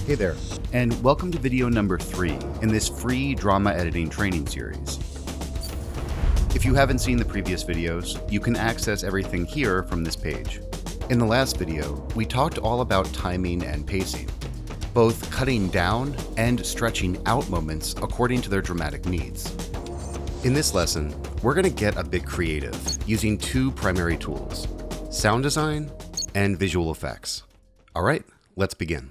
Hey there, and welcome to video number 3 in this free drama editing training series. If you haven't seen the previous videos, you can access everything here from this page. In the last video, we talked all about timing and pacing, both cutting down and stretching out moments according to their dramatic needs. In this lesson, we're going to get a bit creative using two primary tools, sound design and visual effects. All right, let's begin.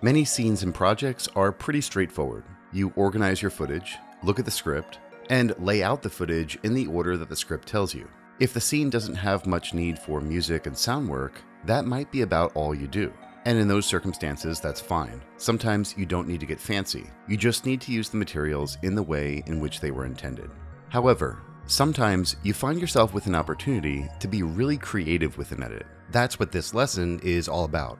Many scenes and projects are pretty straightforward. You organize your footage, look at the script, and lay out the footage in the order that the script tells you. If the scene doesn't have much need for music and sound work, that might be about all you do. And in those circumstances, that's fine. Sometimes you don't need to get fancy. You just need to use the materials in the way in which they were intended. However, sometimes you find yourself with an opportunity to be really creative with an edit. That's what this lesson is all about.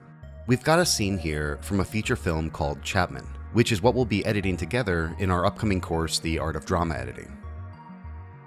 We've got a scene here from a feature film called Chapman, which is what we'll be editing together in our upcoming course, The Art of Drama Editing.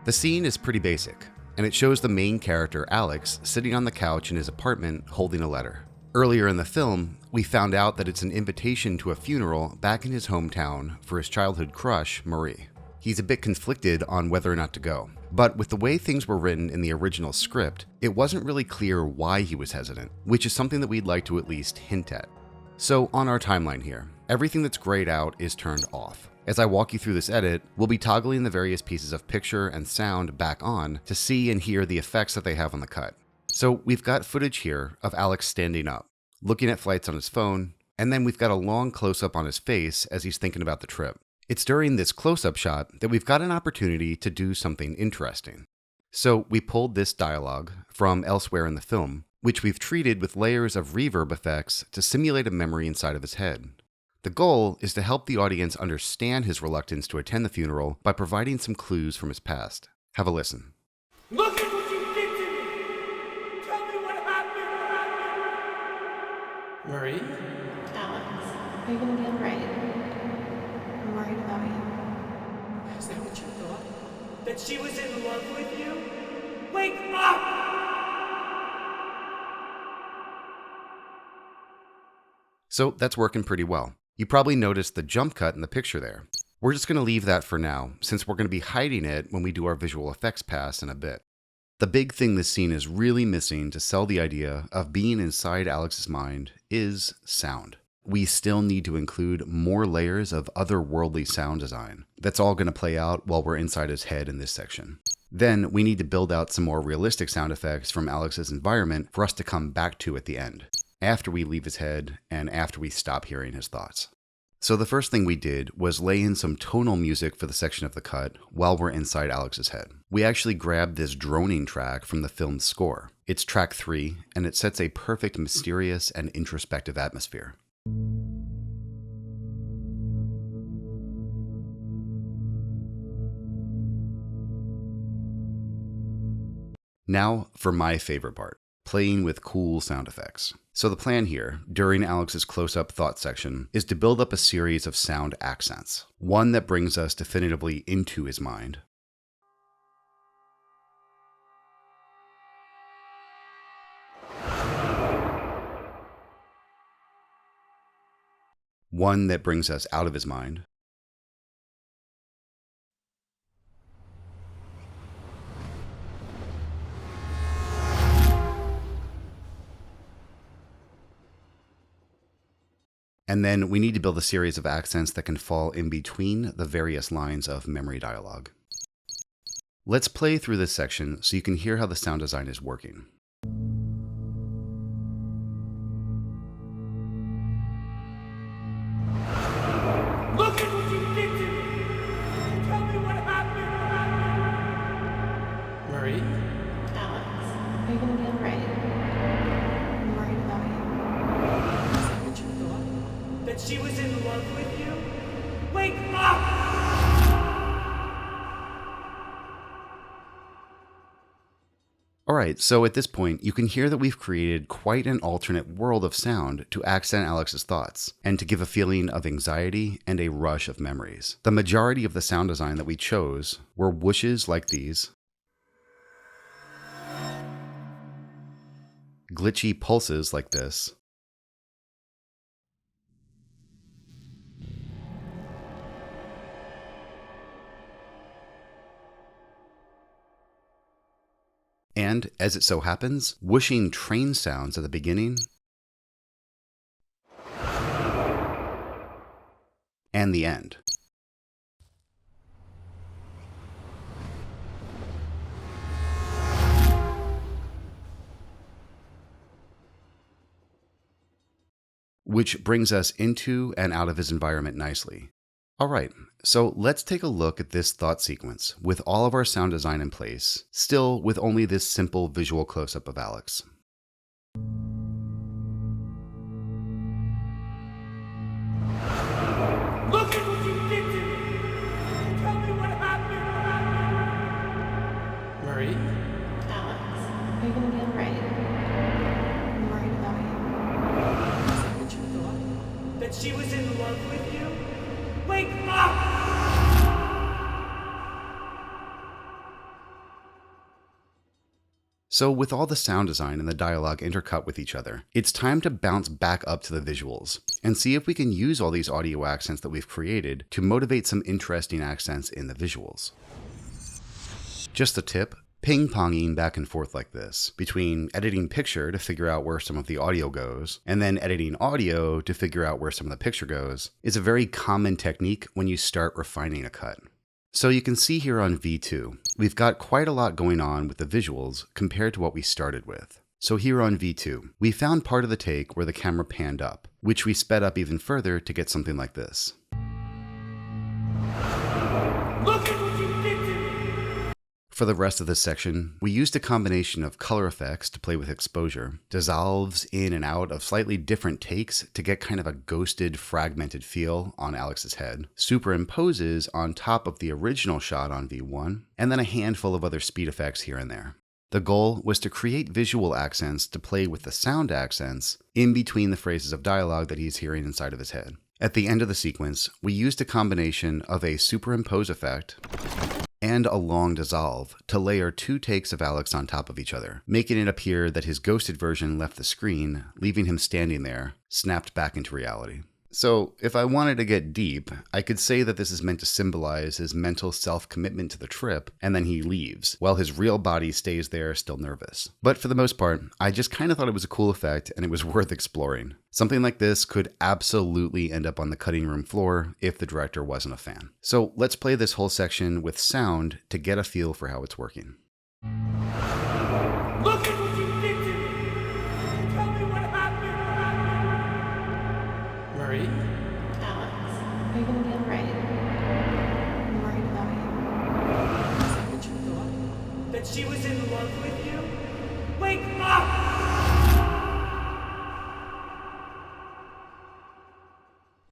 The scene is pretty basic, and it shows the main character, Alex, sitting on the couch in his apartment holding a letter. Earlier in the film, we found out that it's an invitation to a funeral back in his hometown for his childhood crush, Marie. He's a bit conflicted on whether or not to go, but with the way things were written in the original script, it wasn't really clear why he was hesitant, which is something that we'd like to at least hint at. So on our timeline here, everything that's grayed out is turned off. As I walk you through this edit, we'll be toggling the various pieces of picture and sound back on to see and hear the effects that they have on the cut. So we've got footage here of Alex standing up, looking at flights on his phone, and then we've got a long close-up on his face as he's thinking about the trip. It's during this close-up shot that we've got an opportunity to do something interesting. So we pulled this dialogue from elsewhere in the film, which we've treated with layers of reverb effects to simulate a memory inside of his head. The goal is to help the audience understand his reluctance to attend the funeral by providing some clues from his past. Have a listen. Look at what you did to me! Tell me what happened! Marie? Alex, are you gonna be alright? I'm worried about you. Is that what you thought? That she was in love with you? Wake up! So that's working pretty well. You probably noticed the jump cut in the picture there. We're just going to leave that for now, since we're going to be hiding it when we do our visual effects pass in a bit. The big thing this scene is really missing to sell the idea of being inside Alex's mind is sound. We still need to include more layers of otherworldly sound design. That's all going to play out while we're inside his head in this section. Then we need to build out some more realistic sound effects from Alex's environment for us to come back to at the end, after we leave his head and after we stop hearing his thoughts. So the first thing we did was lay in some tonal music for the section of the cut while we're inside Alex's head. We actually grabbed this droning track from the film's score. It's track 3, and it sets a perfect mysterious and introspective atmosphere. Now for my favorite part, playing with cool sound effects. So the plan here, during Alex's close-up thought section, is to build up a series of sound accents. One that brings us definitively into his mind. One that brings us out of his mind. And then we need to build a series of accents that can fall in between the various lines of memory dialogue. Let's play through this section so you can hear how the sound design is working. Look at what you did to me! Tell me what happened! Marie? Alex, are you gonna be alright? I'm worried about you. Is that what you thought? That she was in love with you? Wake up! Alright, so at this point, you can hear that we've created quite an alternate world of sound to accent Alex's thoughts, and to give a feeling of anxiety and a rush of memories. The majority of the sound design that we chose were whooshes like these, glitchy pulses like this, And, as it so happens, whooshing train sounds at the beginning and the end. Which brings us into and out of his environment nicely. Alright, so let's take a look at this thought sequence with all of our sound design in place, still with only this simple visual close-up of Alex. Look at what you did to me! Tell me what happened! Marie? Alex, are you gonna be alright? I'm worried about you. Is that what you thought? That she was in love with you? Wake up! So with all the sound design and the dialogue intercut with each other, it's time to bounce back up to the visuals and see if we can use all these audio accents that we've created to motivate some interesting accents in the visuals. Just a tip, ping-ponging back and forth like this, between editing picture to figure out where some of the audio goes, and then editing audio to figure out where some of the picture goes, is a very common technique when you start refining a cut. So you can see here on V2, we've got quite a lot going on with the visuals compared to what we started with. So here on V2, we found part of the take where the camera panned up, which we sped up even further to get something like this. Look at what you did to me! For the rest of this section, we used a combination of color effects to play with exposure, dissolves in and out of slightly different takes to get kind of a ghosted, fragmented feel on Alex's head, superimposes on top of the original shot on V1, and then a handful of other speed effects here and there. The goal was to create visual accents to play with the sound accents in between the phrases of dialogue that he's hearing inside of his head. At the end of the sequence, we used a combination of a superimpose effect and a long dissolve to layer 2 takes of Alex on top of each other, making it appear that his ghosted version left the screen, leaving him standing there, snapped back into reality. So, if I wanted to get deep, I could say that this is meant to symbolize his mental self-commitment to the trip, and then he leaves, while his real body stays there still nervous. But for the most part, I just kind of thought it was a cool effect, and it was worth exploring. Something like this could absolutely end up on the cutting room floor if the director wasn't a fan. So let's play this whole section with sound to get a feel for how it's working. Look at what you did to me! Tell me what happened! Marie? Alex, are you gonna be alright? I'm worried about you. Is that what you thought? That she was in love with you? Wake up!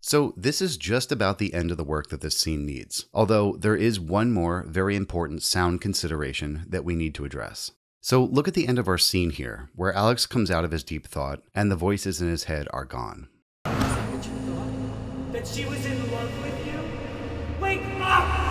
So this is just about the end of the work that this scene needs, although there is one more very important sound consideration that we need to address. So look at the end of our scene here, where Alex comes out of his deep thought and the voices in his head are gone. Is that what you thought? That she was in love with you? Wake up!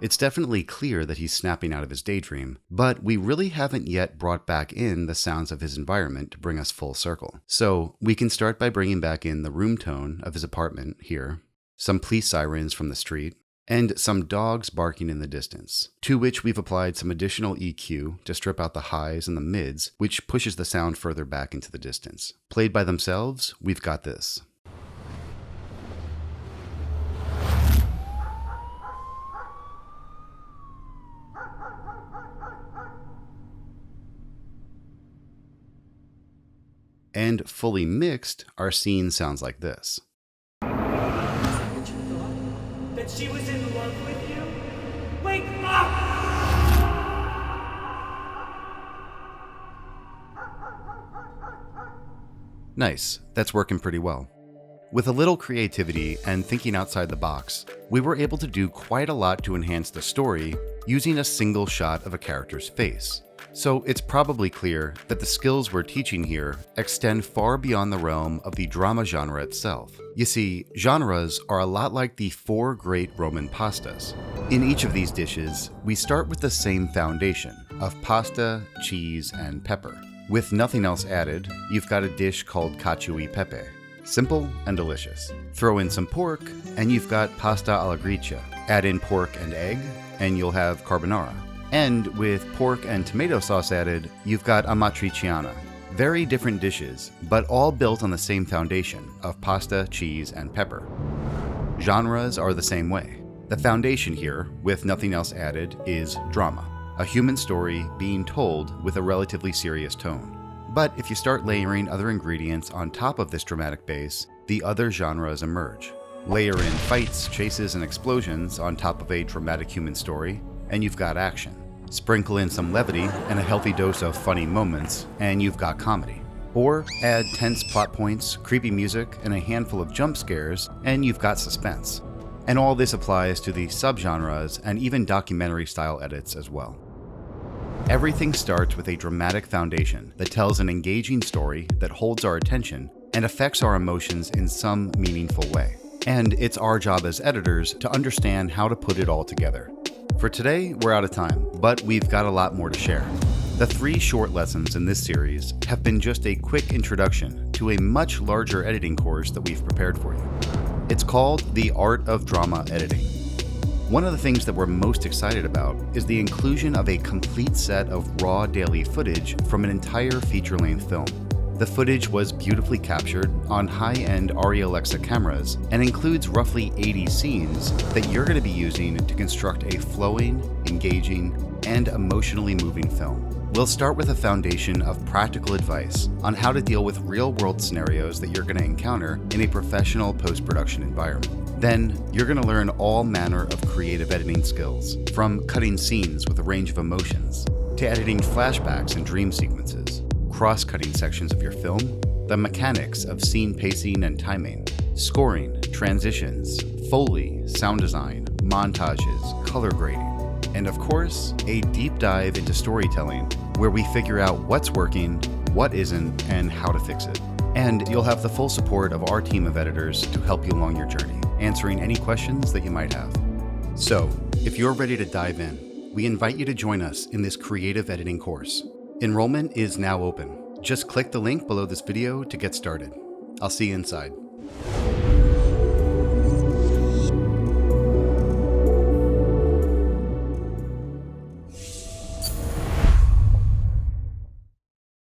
It's definitely clear that he's snapping out of his daydream, but we really haven't yet brought back in the sounds of his environment to bring us full circle. So we can start by bringing back in the room tone of his apartment here, some police sirens from the street, and some dogs barking in the distance, to which we've applied some additional EQ to strip out the highs and the mids, which pushes the sound further back into the distance. Played by themselves, we've got this. And fully mixed, our scene sounds like this. Is that what you thought? That she was in love with you? Wake up! Nice, that's working pretty well. With a little creativity and thinking outside the box, we were able to do quite a lot to enhance the story using a single shot of a character's face. So it's probably clear that the skills we're teaching here extend far beyond the realm of the drama genre itself. You see, genres are a lot like the 4 great Roman pastas. In each of these dishes, we start with the same foundation of pasta, cheese, and pepper. With nothing else added, you've got a dish called cacio e pepe. Simple and delicious. Throw in some pork, and you've got pasta alla gricia, Add in pork and egg, and you'll have carbonara. And with pork and tomato sauce added, you've got amatriciana. Very different dishes, but all built on the same foundation of pasta, cheese, and pepper. Genres are the same way. The foundation here, with nothing else added, is drama, a human story being told with a relatively serious tone. But if you start layering other ingredients on top of this dramatic base, the other genres emerge. Layer in fights, chases, and explosions on top of a dramatic human story, and you've got action. Sprinkle in some levity and a healthy dose of funny moments, and you've got comedy. Or add tense plot points, creepy music, and a handful of jump scares, and you've got suspense. And all this applies to the subgenres and even documentary-style edits as well. Everything starts with a dramatic foundation that tells an engaging story that holds our attention and affects our emotions in some meaningful way. And it's our job as editors to understand how to put it all together. For today, we're out of time, but we've got a lot more to share. The 3 short lessons in this series have been just a quick introduction to a much larger editing course that we've prepared for you. It's called The Art of Drama Editing. One of the things that we're most excited about is the inclusion of a complete set of raw daily footage from an entire feature-length film. The footage was beautifully captured on high-end Arri Alexa cameras and includes roughly 80 scenes that you're going to be using to construct a flowing, engaging, and emotionally moving film. We'll start with a foundation of practical advice on how to deal with real-world scenarios that you're going to encounter in a professional post-production environment. Then, you're going to learn all manner of creative editing skills, from cutting scenes with a range of emotions, to editing flashbacks and dream sequences, cross-cutting sections of your film, the mechanics of scene pacing and timing, scoring, transitions, Foley, sound design, montages, color grading, and of course, a deep dive into storytelling where we figure out what's working, what isn't, and how to fix it. And you'll have the full support of our team of editors to help you along your journey, answering any questions that you might have. So, if you're ready to dive in, we invite you to join us in this creative editing course. Enrollment is now open. Just click the link below this video to get started. I'll see you inside.